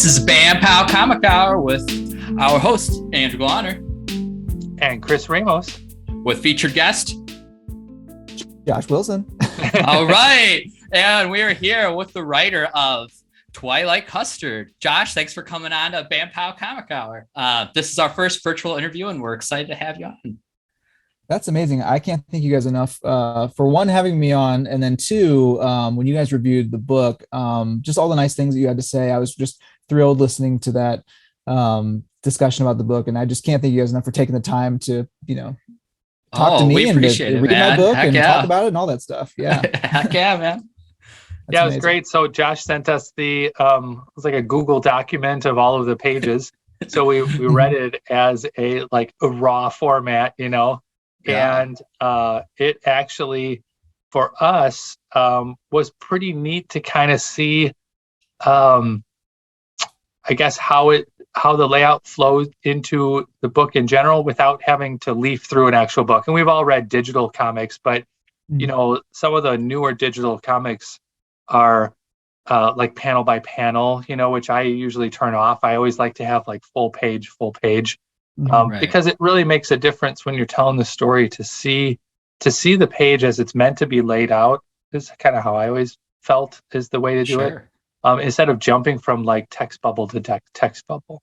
This is Bam Pow Comic Hour with our host, Andrew Glonner. And Chris Ramos. With featured guest, Josh Wilson. All right. And we are here with the writer of Twilight Custard. Josh, thanks for coming on to Bam Pow Comic Hour. This is our first virtual interview, and we're excited to have you on. That's amazing. I can't thank you guys enough for one, having me on, and then two, when you guys reviewed the book, just all the nice things that you had to say. I was just thrilled listening to that discussion about the book, and I just can't thank you guys enough for taking the time to, talk to me and to read my book and talk about it and all that stuff. Yeah. Heck yeah, man. That's it was great. So Josh sent us it was like a Google document of all of the pages. So we read it as a raw format, Yeah. And it actually, for us, was pretty neat to kind of see, I guess, how the layout flows into the book in general without having to leaf through an actual book. And we've all read digital comics, but, some of the newer digital comics are like panel by panel, which I usually turn off. I always like to have full page. Right. Because it really makes a difference when you're telling the story to see the page as it's meant to be laid out. Is kind of how I always felt is the way to do it. Instead of jumping from text bubble to text bubble.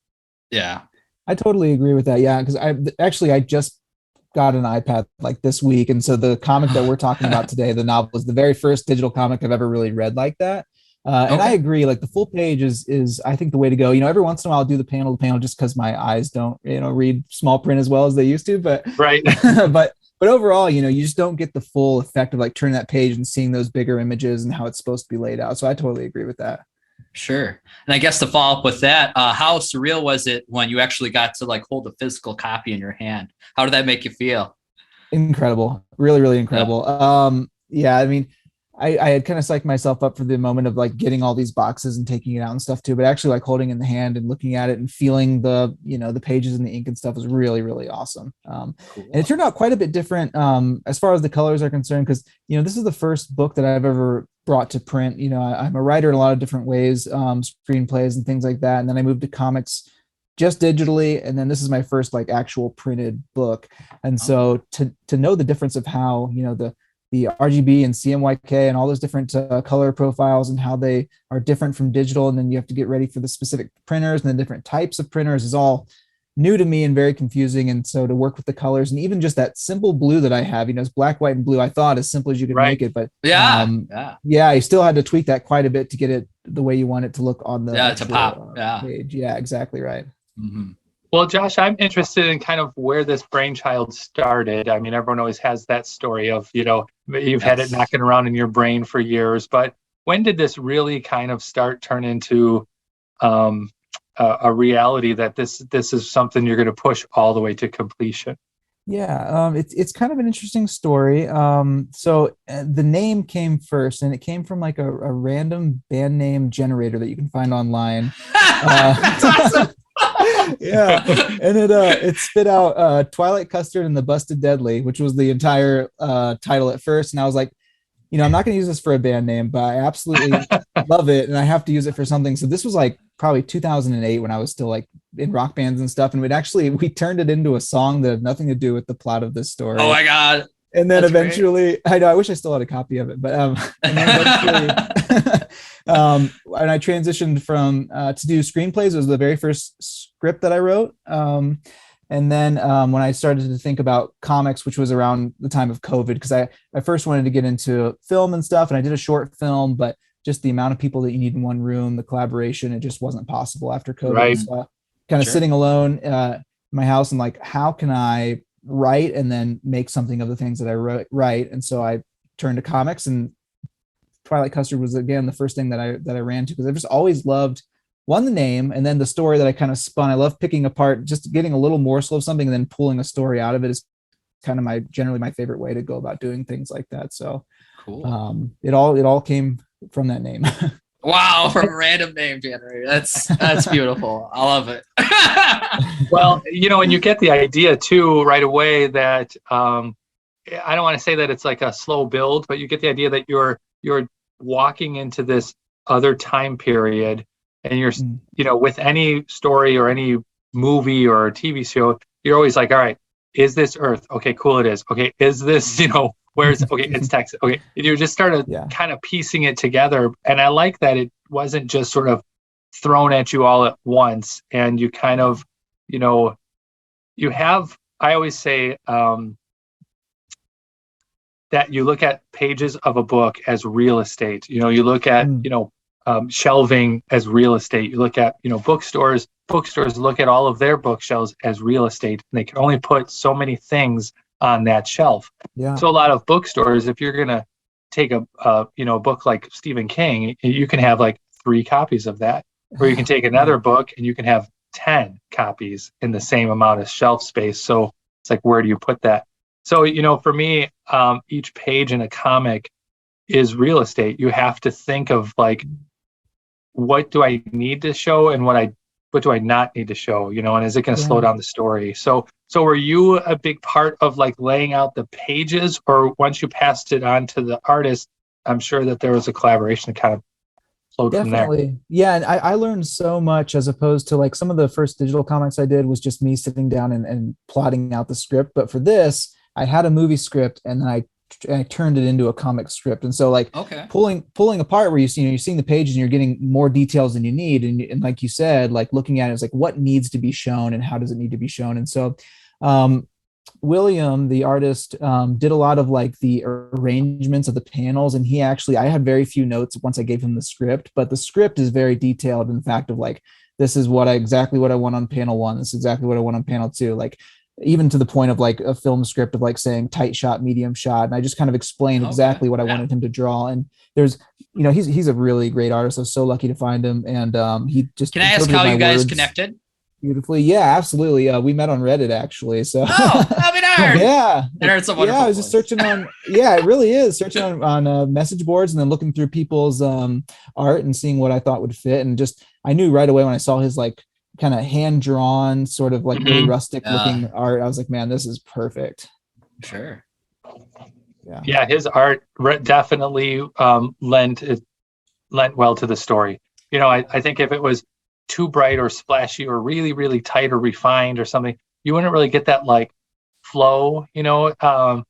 Yeah. I totally agree with that. Yeah, because I just got an iPad this week, and so the comic that we're talking about today, the novel, is the very first digital comic I've ever really read like that. And I agree, the full page is I think the way to go. Every once in a while I'll do the panel just because my eyes don't, read small print as well as they used to, but right. but overall, you just don't get the full effect of turning that page and seeing those bigger images and how it's supposed to be laid out. So I totally agree with that. Sure. And I guess to follow up with that, how surreal was it when you actually got to hold a physical copy in your hand? How did that make you feel? Incredible. Really, really incredible. Yeah. I mean, I had kind of psyched myself up for the moment of getting all these boxes and taking it out and stuff too, but actually holding it in the hand and looking at it and feeling the, the pages and the ink and stuff was really, really awesome. Cool. And it turned out quite a bit different as far as the colors are concerned, because, this is the first book that I've ever brought to print. I'm a writer in a lot of different ways, screenplays and things like that. And then I moved to comics just digitally. And then this is my first actual printed book. And so to know the difference of how, the RGB and CMYK and all those different color profiles and how they are different from digital. And then you have to get ready for the specific printers and the different types of printers is all new to me and very confusing. And so to work with the colors and even just that simple blue that I have, it's black, white, and blue. I thought as simple as you could make it, but I still had to tweak that quite a bit to get it the way you want it to look on the to pop page. Yeah, exactly right. Mm-hmm. Well, Josh, I'm interested in kind of where this brainchild started. I mean, everyone always has that story of, you've had it knocking around in your brain for years, but when did this really kind of start turn into a reality that this is something you're going to push all the way to completion? Yeah, it's kind of an interesting story. So the name came first, and it came from a random band name generator that you can find online. That's awesome. Yeah, and it spit out Twilight Custard and the Busted Deadly, which was the entire title at first. And I was like, I'm not going to use this for a band name, but I absolutely love it, and I have to use it for something. So this was probably 2008 when I was still in rock bands and stuff, and we turned it into a song that had nothing to do with the plot of this story. Oh my god! And then eventually, I know, I wish I still had a copy of it, but and then eventually, and I transitioned from to do screenplays. It was the very first script that I wrote. And then when I started to think about comics, which was around the time of COVID, because I first wanted to get into film and stuff, and I did a short film, but just the amount of people that you need in one room, the collaboration, it just wasn't possible after COVID. Right. So kind of sitting alone in my house and how can I write and then make something of the things that I write? And so I turned to comics, and Twilight Custard was again the first thing that I ran to, because I've just always loved the name and then the story that I kind of spun. I love picking apart, just getting a little morsel of something and then pulling a story out of it is kind of generally my favorite way to go about doing things like that. So cool. It all came from that name. Wow, from a random name generator. That's beautiful. I love it. Well, and you get the idea too right away that I don't want to say that it's a slow build, but you get the idea that you're walking into this other time period And you're, with any story or any movie or TV show, you're always like, all right, is this Earth? Okay, cool, it is. Okay, is this, where's, okay, it's Texas. Okay, and you just started kind of piecing it together. And I like that it wasn't just sort of thrown at you all at once. And you kind of, you have, I always say that you look at pages of a book as real estate. You look at, shelving as real estate. You look at, bookstores look at all of their bookshelves as real estate, and they can only put so many things on that shelf. Yeah. So a lot of bookstores, if you're going to take a book like Stephen King, you can have like 3 copies of that, or you can take another book and you can have 10 copies in the same amount of shelf space. So it's like, where do you put that? So, for me, each page in a comic is real estate. You have to think of like, what do I need to show and what do I not need to show, and is it going to slow down the story? So were you a big part of like laying out the pages, or once you passed it on to the artist, I'm sure that there was a collaboration that kind of flowed from there. Yeah. And I learned so much, as opposed to like some of the first digital comics I did was just me sitting down and plotting out the script. But for this, I had a movie script and then I turned it into a comic script. And so like pulling apart where you're seeing the pages and you're getting more details than you need. And like you said, like looking at it, it's like, what needs to be shown and how does it need to be shown? And so William, the artist, did a lot of like the arrangements of the panels. And I had very few notes once I gave him the script, but the script is very detailed in the fact of like, this is exactly what I want on panel 1. This is exactly what I want on panel 2. Like, even to the point of like a film script of like saying tight shot, medium shot. And I just kind of explained exactly what I wanted him to draw. And there's, he's a really great artist. I was so lucky to find him. And he just, can I ask how you guys connected? Beautifully. Yeah, absolutely. We met on Reddit actually. So I've been iron. Yeah. It's a wonderful I was just searching on, it really is searching on message boards and then looking through people's art and seeing what I thought would fit. And just, I knew right away when I saw his like kind of hand-drawn, sort of like really rustic looking art, I was like, man, this is perfect. Sure. Yeah, his art definitely lent well to the story. I think if it was too bright or splashy or really, really tight or refined or something, you wouldn't really get that like flow. I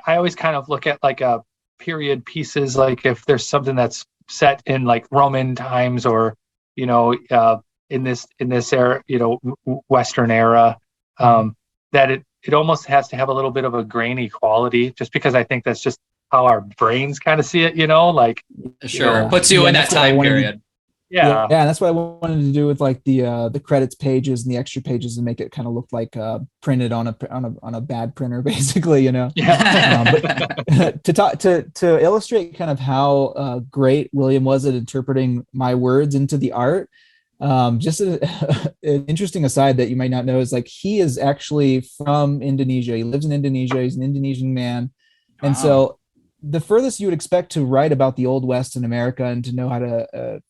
always kind of look at like a period pieces, like if there's something that's set in like Roman times or in this era, Western era, that it almost has to have a little bit of a grainy quality, just because I think that's just how our brains kind of see it, like puts you in that time period. Yeah, that's what I wanted to do with like the credits pages and the extra pages and make it kind of look like printed on a bad printer, basically, But to illustrate kind of how great William was at interpreting my words into the art. Just an interesting aside that you might not know is like he is actually from Indonesia. He lives in Indonesia. He's an Indonesian man. And so the furthest you would expect to write about the Old West in America and to know how to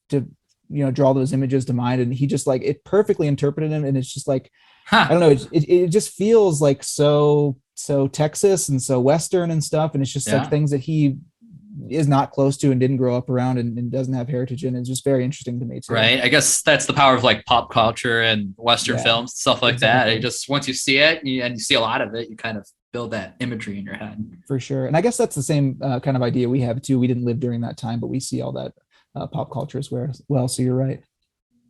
draw those images to mind. And he just like, it perfectly interpreted him. And it's just like, I don't know, it just feels like so Texas and so Western and stuff. And it's just like things that he is not close to and didn't grow up around and doesn't have heritage in. It's just very interesting to me too. Right. I guess that's the power of like pop culture and Western films, stuff like that. It just, once you see it and you see a lot of it, you kind of build that imagery in your head. For sure. And I guess that's the same kind of idea we have too. We didn't live during that time, but we see all that pop culture as well. So you're right.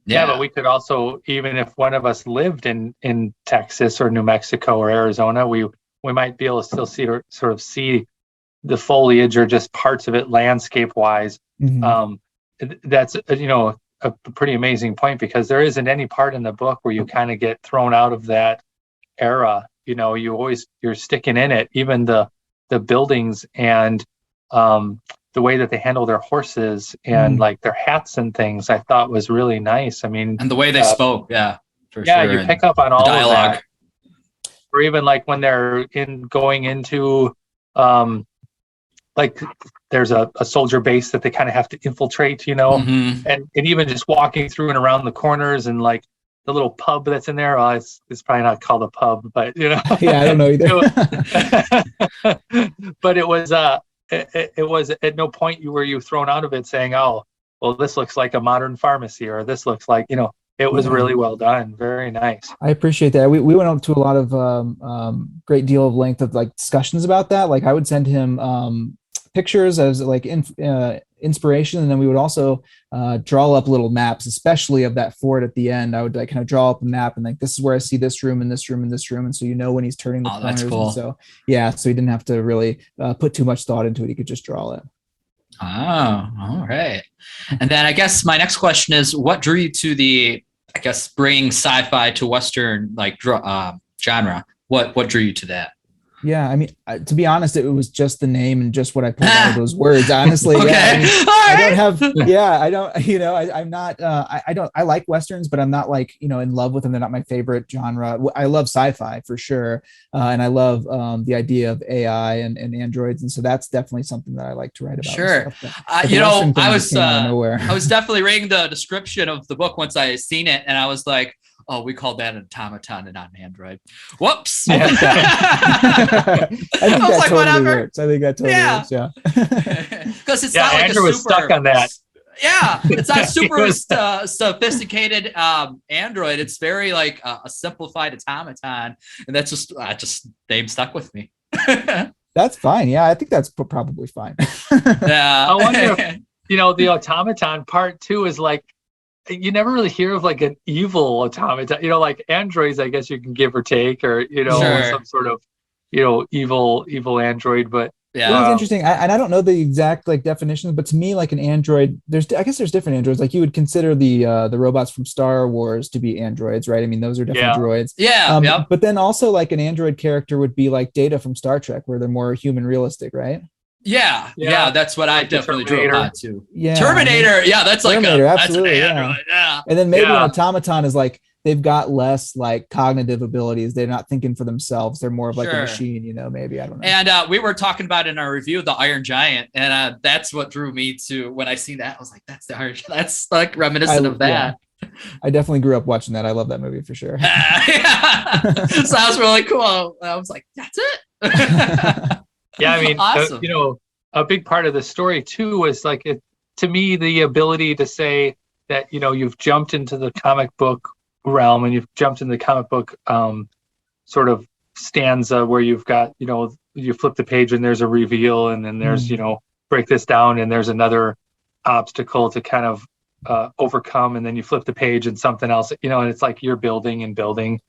Yeah, but we could also, even if one of us lived in Texas or New Mexico or Arizona, we might be able to still see the foliage or just parts of it landscape wise. That's a pretty amazing point, because there isn't any part in the book where you kind of get thrown out of that era. You're sticking in it. Even the buildings and the way that they handle their horses and like their hats and things, I thought was really nice. I mean, and the way they spoke, for sure. You pick up on all dialogue. Of that. Or even like when they're going into like there's a soldier base that they kind of have to infiltrate, and even just walking through and around the corners and like the little pub that's in there. It's probably not called a pub, but yeah, I don't know either. But it was at no point were you thrown out of it saying, oh, well, this looks like a modern pharmacy, or this looks like, it was really well done. Very nice. I appreciate that. We went up to a lot of great deal of length of like discussions about that. Like I would send him pictures as like inspiration, and then we would also draw up little maps, especially of that fort at the end. I would like kind of draw up a map and like, this is where I see this room and this room and this room, and so when he's turning the corners. That's cool. And so so he didn't have to really put too much thought into it. He could just draw it. Oh, all right. And then I guess my next question is, what drew you to the, I guess, bring sci-fi to Western like genre? What drew you to that? Yeah, I mean, to be honest, it was just the name and just what I pulled out of those words. Honestly, Okay. I like Westerns, but I'm not like, in love with them. They're not my favorite genre. I love sci-fi for sure. And I love the idea of AI and androids. And so that's definitely something that I like to write about. Sure. I was definitely reading the description of the book once I seen it, and I was like, oh, we called that an automaton and not an android. Whoops. I think that totally works. I think that totally works. Yeah. Because it's not like Andrew was stuck on that. Yeah, it's not super sophisticated android. It's very like a simplified automaton, and that's just name stuck with me. That's fine. Yeah, I think that's probably fine. Yeah. I wonder if, the automaton part too is like, you never really hear of like an evil automaton, like androids, I guess you can give or take, or, some sort of, evil android, but yeah, it was interesting. I don't know the exact like definitions, but to me, like an android, I guess there's different androids. Like you would consider the robots from Star Wars to be androids, right? I mean, those are different droids. Yeah. But then also like an android character would be like Data from Star Trek, where they're more human realistic, right? Yeah, that's what I definitely drew upon too. Yeah, Terminator. Yeah, that's like Terminator, absolutely. That's an android. Yeah. And then maybe an automaton is like they've got less like cognitive abilities. They're not thinking for themselves. They're more of like a machine, maybe. I don't know. And we were talking about in our review the Iron Giant, and that's what drew me to when I seen that. I was like, that's the Iron Giant. That's like reminiscent of that. Yeah. I definitely grew up watching that. I love that movie for sure. Sounds really cool. I was like, that's it. Yeah, I mean, awesome. A big part of the story too was like, to me, the ability to say that, you've jumped into the comic book realm and you've jumped into the comic book sort of stanza where you've got, you flip the page and there's a reveal, and then there's, break this down and there's another obstacle to kind of overcome, and then you flip the page and something else, and it's like you're building and building.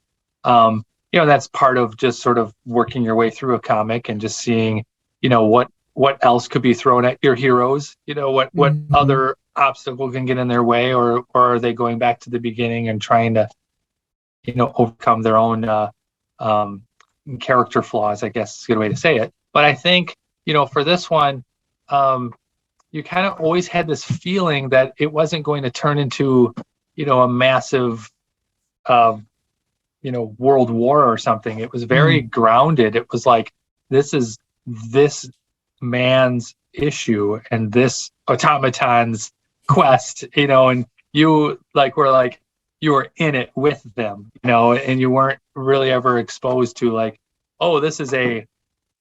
That's part of just sort of working your way through a comic and just seeing, what else could be thrown at your heroes, what other obstacle can get in their way, or are they going back to the beginning and trying to, overcome their own character flaws, I guess is a good way to say it. But I think, for this one, you kind of always had this feeling that it wasn't going to turn into, a massive, world war or something. It was very grounded. It was like, this is this man's issue and this automaton's quest, and you were in it with them, and you weren't really ever exposed to like, oh, this is a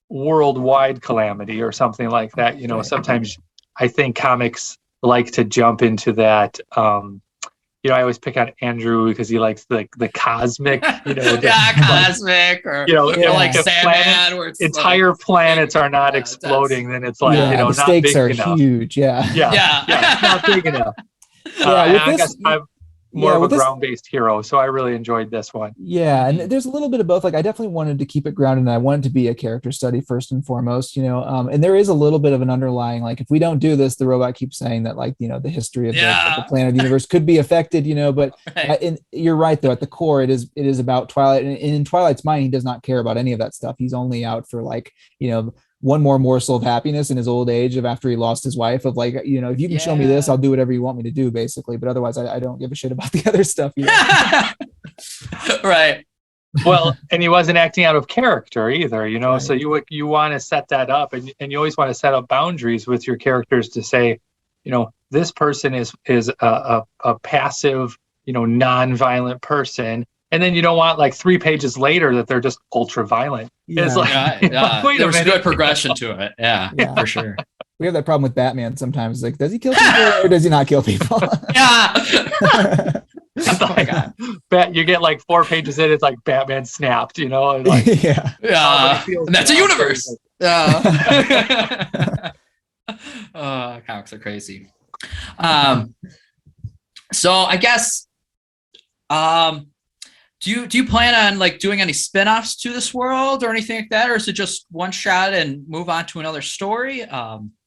worldwide calamity or something like that. Sometimes I think comics like to jump into that. I always pick on Andrew because he likes the cosmic, cosmic, or like a Sandman, planet, where it's entire planets are not exploding. Then it's like, the not stakes big are enough. huge. Yeah, it's not big enough. I guess I'm more of a ground-based hero, so I really enjoyed this one. Yeah, and there's a little bit of both. Like I definitely wanted to keep it grounded, and I wanted to be a character study first and foremost. And there is a little bit of an underlying, like, if we don't do this, the robot keeps saying that, like, the history of the planet, the universe could be affected. But you're right, though. At the core, it is about Twilight, and in Twilight's mind, he does not care about any of that stuff. He's only out for like, one more morsel of happiness in his old age of after he lost his wife, of like, if you can show me this, I'll do whatever you want me to do, basically. But otherwise, I don't give a shit about the other stuff. Right. Well, and he wasn't acting out of character either, right. So you want to set that up, and you always want to set up boundaries with your characters to say, this person is a passive, non-violent person. And then you don't want like 3 pages later that they're just ultra violent. Yeah. It's like, there was a good progression to it. Yeah, for sure. We have that problem with Batman sometimes. Like, does he kill people or does he not kill people? Yeah. Oh my God. You get like 4 pages in, it's like Batman snapped, and like Yeah. Yeah. And that's a universe. Yeah. Comics are crazy. So I guess, do you plan on like doing any spin-offs to this world or anything like that, or is it just one shot and move on to another story?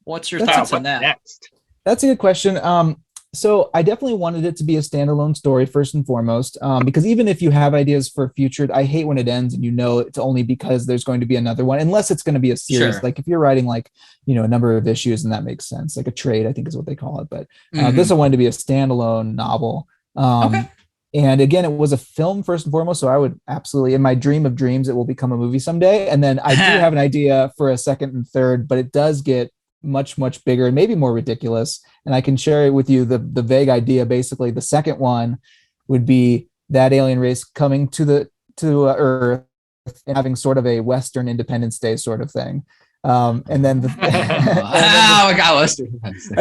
What's your thoughts on that? Next? That's a good question. So I definitely wanted it to be a standalone story first and foremost, because even if you have ideas for future, I hate when it ends and it's only because there's going to be another one, unless it's going to be a series. Sure. Like if you're writing like, a number of issues, and that makes sense, like a trade, I think is what they call it. But this one to be a standalone novel. Okay. And again, it was a film first and foremost. So I would absolutely, in my dream of dreams, it will become a movie someday. And then I do have an idea for a second and third, but it does get much, much bigger and maybe more ridiculous. And I can share it with you. The vague idea, basically, the second one would be that alien race coming to Earth and having sort of a Western Independence Day sort of thing. And then I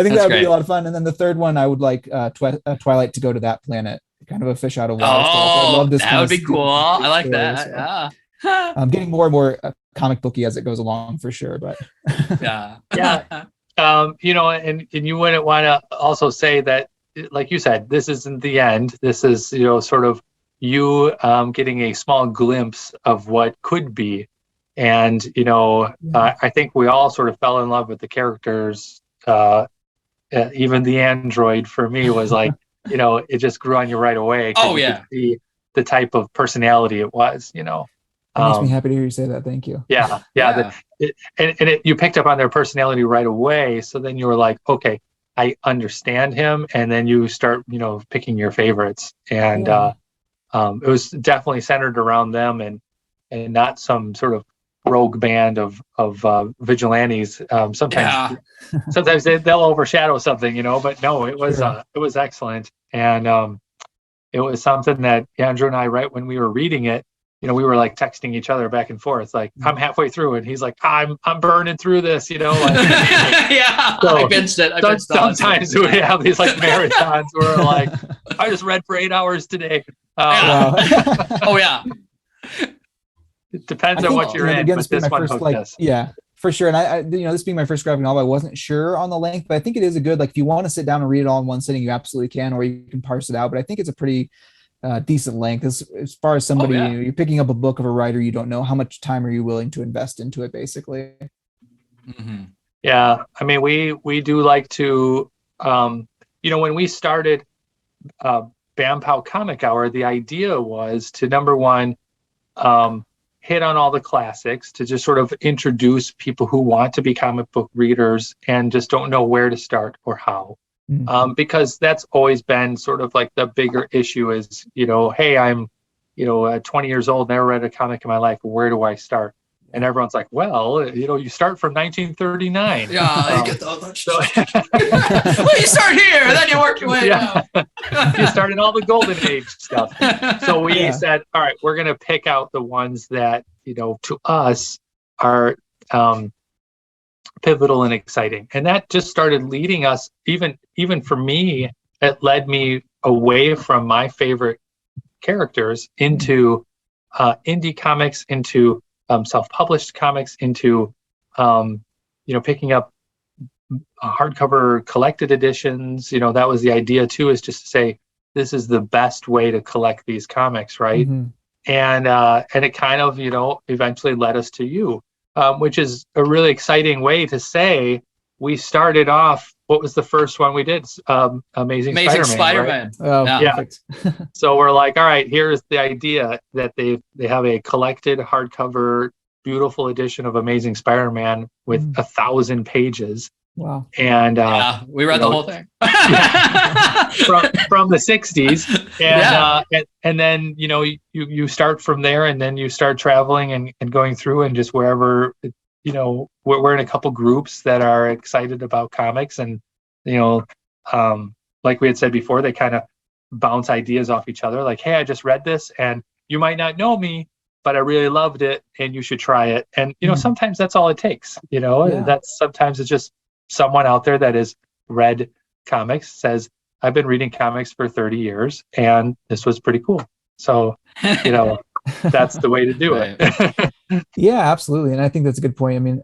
think that would be a lot of fun. And then the third one, I would like Twilight to go to that planet, kind of a fish out of water. Oh, I love this. that would be cool. I like story, that. so. Yeah. I'm getting more and more comic booky as it goes along, for sure. But Yeah. And you wouldn't want to also say that, like you said, this isn't the end. This is, sort of you getting a small glimpse of what could be. And, I think we all sort of fell in love with the characters. Even the android for me was like, it just grew on you right away. Oh, yeah. You could see the type of personality it was, It makes me happy to hear you say that. Thank you. Yeah. You picked up on their personality right away. So then you were like, okay, I understand him. And then you start, picking your favorites. And it was definitely centered around them and not some sort of rogue band of vigilantes. Sometimes they'll overshadow something, but no, it was excellent. And it was something that Andrew and I, right when we were reading it, we were like texting each other back and forth, like I'm halfway through and he's like, I'm burning through this, Yeah. So, I binged it. Sometimes we have these like marathons where we're like, I just read for 8 hours today. Oh yeah. It depends on what you're in, again, but this one hooked us. Yeah, for sure. And I this being my first graphic novel, I wasn't sure on the length, but I think it is a good, like if you want to sit down and read it all in one sitting, you absolutely can, or you can parse it out. But I think it's a pretty decent length as far as somebody, you're picking up a book of a writer you don't know, how much time are you willing to invest into it, basically. Mm-hmm. Yeah, I mean, we do like to, when we started Bam Pow Comic Hour, the idea was to, number one, hit on all the classics, to just sort of introduce people who want to be comic book readers and just don't know where to start or how. Mm-hmm. Because that's always been sort of like the bigger issue is, hey, I'm, 20 years old, never read a comic in my life. Where do I start? And everyone's like, well, you start from 1939. Yeah, you get well, you start here, and then you work your way down. You start in all the golden age stuff. So we said, all right, we're going to pick out the ones that, to us are pivotal and exciting. And that just started leading us, even for me, it led me away from my favorite characters into indie comics, into self-published comics, into picking up hardcover collected editions. That was the idea too, is just to say this is the best way to collect these comics, right? Mm-hmm. And it kind of eventually led us to you, which is a really exciting way to say we started off. What was the first one we did? Amazing Spider-Man. Right? Oh, yeah. So we're like, all right, here's the idea that they have a collected hardcover, beautiful edition of Amazing Spider-Man with 1,000 pages. Wow. And we read the whole thing from the 60s. And then you start from there, and then you start traveling and going through, and just wherever we're in a couple groups that are excited about comics, and like we had said before, they kind of bounce ideas off each other, like, hey, I just read this and you might not know me, but I really loved it and you should try it. And sometimes that's all it takes. That's sometimes it's just someone out there that has read comics says, I've been reading comics for 30 years and this was pretty cool. So, that's the way to do it. Yeah, absolutely. And I think that's a good point. I mean,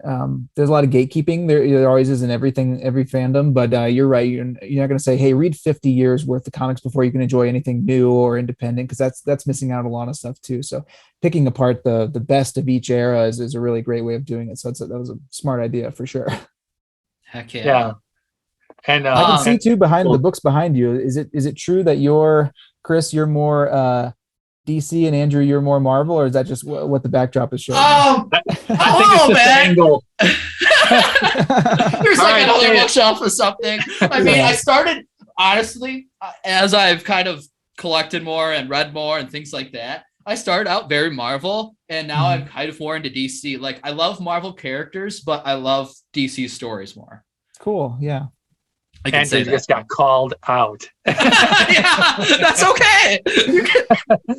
there's a lot of gatekeeping. There always is in every fandom, but you're right. You're not going to say, hey, read 50 years worth of comics before you can enjoy anything new or independent, because that's missing out a lot of stuff too. So picking apart the best of each era is a really great way of doing it. So that was a smart idea for sure. Heck yeah. Yeah. And I can see too behind the books behind you. Is it true that Chris, you're more DC, and Andrew, you're more Marvel, or is that just what the backdrop is showing? Oh, hello, man. There's like another bookshelf or something. I mean, I started, honestly, as I've kind of collected more and read more and things like that, I started out very Marvel, and now I'm kind of more into DC. Like, I love Marvel characters, but I love DC stories more. Cool, yeah. Andrew just got called out. Yeah, that's okay.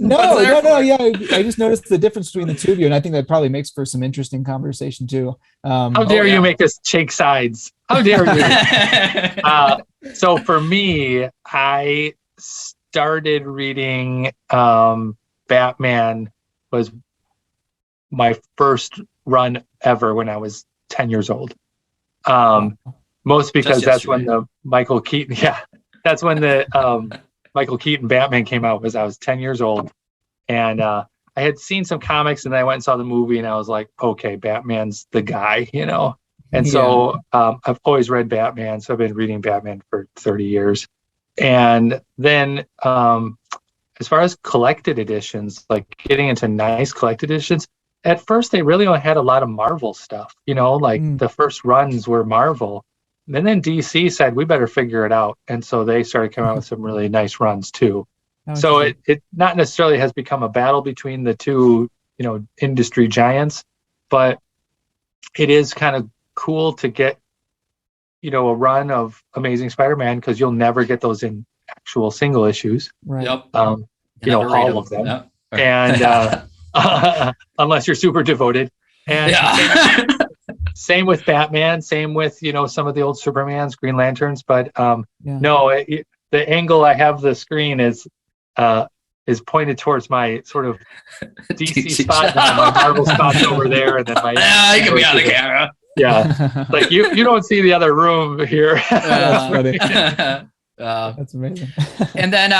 No, yeah. I just noticed the difference between the two of you, and I think that probably makes for some interesting conversation too. How dare you make us take sides? How dare you? So for me, I started reading Batman was my first run ever when I was 10 years old. Most because that's when the Michael Keaton, that's when the Michael Keaton Batman came out. I was 10 years old, and I had seen some comics, and then I went and saw the movie, and I was like, okay, Batman's the guy, And so I've always read Batman, so I've been reading Batman for 30 years. And then as far as collected editions, like getting into nice collected editions, at first they really only had a lot of Marvel stuff, the first runs were Marvel. And then DC said, we better figure it out. And so they started coming out with some really nice runs too. So it not necessarily has become a battle between the two, industry giants, but it is kind of cool to get, a run of Amazing Spider-Man, because you'll never get those in actual single issues. Right. Yep. All of them. Yep. And unless you're super devoted. And same with Batman, same with, some of the old Supermans, Green Lanterns, but the angle I have the screen is pointed towards my sort of DC spot, and my Marvel spot's over there, and then my you can be on the camera. Yeah. Like you don't see the other room here. That's funny. That's amazing. And then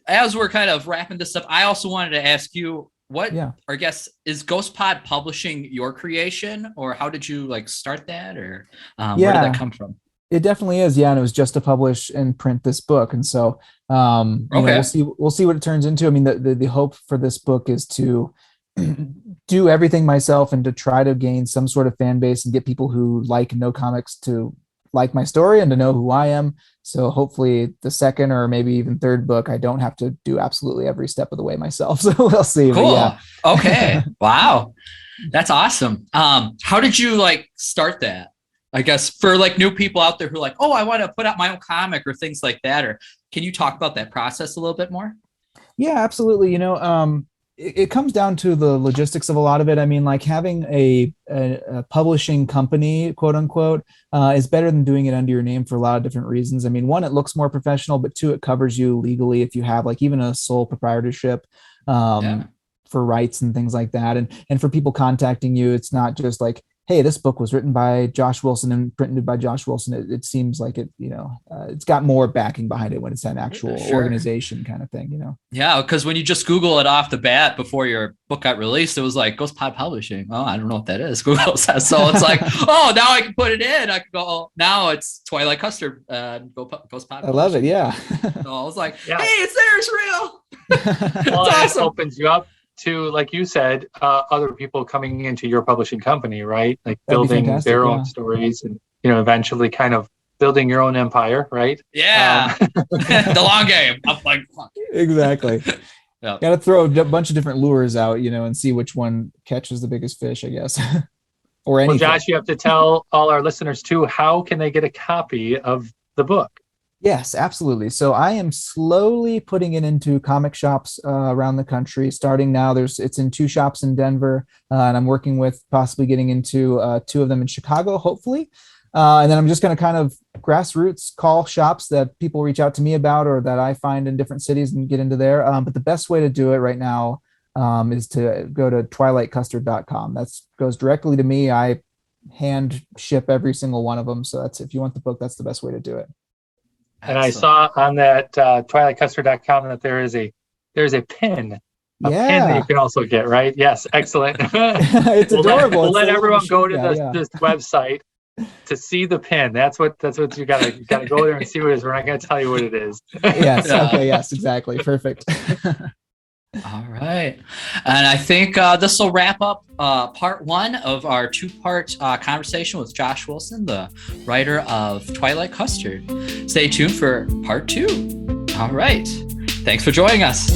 as we're kind of wrapping this up, I also wanted to ask you, I guess, is Ghost Pod Publishing your creation, or how did you start that, or where did that come from? It definitely is, and it was just to publish and print this book, and so we'll see what it turns into. I mean, the hope for this book is to do everything myself and to try to gain some sort of fan base and get people who like and know comics to like my story and to know who I am. So hopefully the second or maybe even third book, I don't have to do absolutely every step of the way myself. So we'll see. Cool. Okay. Wow. That's awesome. How did you start that? I guess for new people out there who are oh, I want to put out my own comic or things like that. Or can you talk about that process a little bit more? Yeah, absolutely. It comes down to the logistics of a lot of it. I mean, having a publishing company, quote unquote, is better than doing it under your name for a lot of different reasons. I mean, one, it looks more professional, but two, it covers you legally if you have even a sole proprietorship for rights and things like that. And for people contacting you, it's not just hey, this book was written by Josh Wilson and printed by Josh Wilson. It seems like it's got more backing behind it when it's an actual organization kind of thing, Yeah, because when you just Google it off the bat before your book got released, it was Ghost Pod Publishing. Oh, I don't know what that is. Google says so. It's oh, now I can put it in. I can go. Oh, now it's Twilight Custard. Ghost Pod. I love it. Yeah. So I was hey, it's there. It's real. Well, awesome. It opens you up to, like you said, other people coming into your publishing company, right? Building their own stories and, eventually kind of building your own empire, right? Yeah. The long game. I'm fuck. Exactly. Got to throw a bunch of different lures out, and see which one catches the biggest fish, I guess. Or anything. Well, Josh, you have to tell all our listeners too, how can they get a copy of the book? Yes, absolutely. So I am slowly putting it into comic shops around the country. Starting now, it's in 2 shops in Denver, and I'm working with possibly getting into 2 of them in Chicago, hopefully. And then I'm just going to kind of grassroots call shops that people reach out to me about or that I find in different cities and get into there. But the best way to do it right now is to go to twilightcustard.com. That goes directly to me. I hand ship every single one of them. So that's, if you want the book, that's the best way to do it. And I saw on that twilightcustard.com that there's a pin. A pin that you can also get, right? Yes, excellent. It's adorable. We'll let everyone go to this website to see the pin. That's what you gotta go there and see what it is. We're not gonna tell you what it is. Yes. Okay. Yes. Exactly. Perfect. All right. And I think this will wrap up part one of our two-part conversation with Josh Wilson, the writer of Twilight Custard. Stay tuned for part two. All right. Thanks for joining us.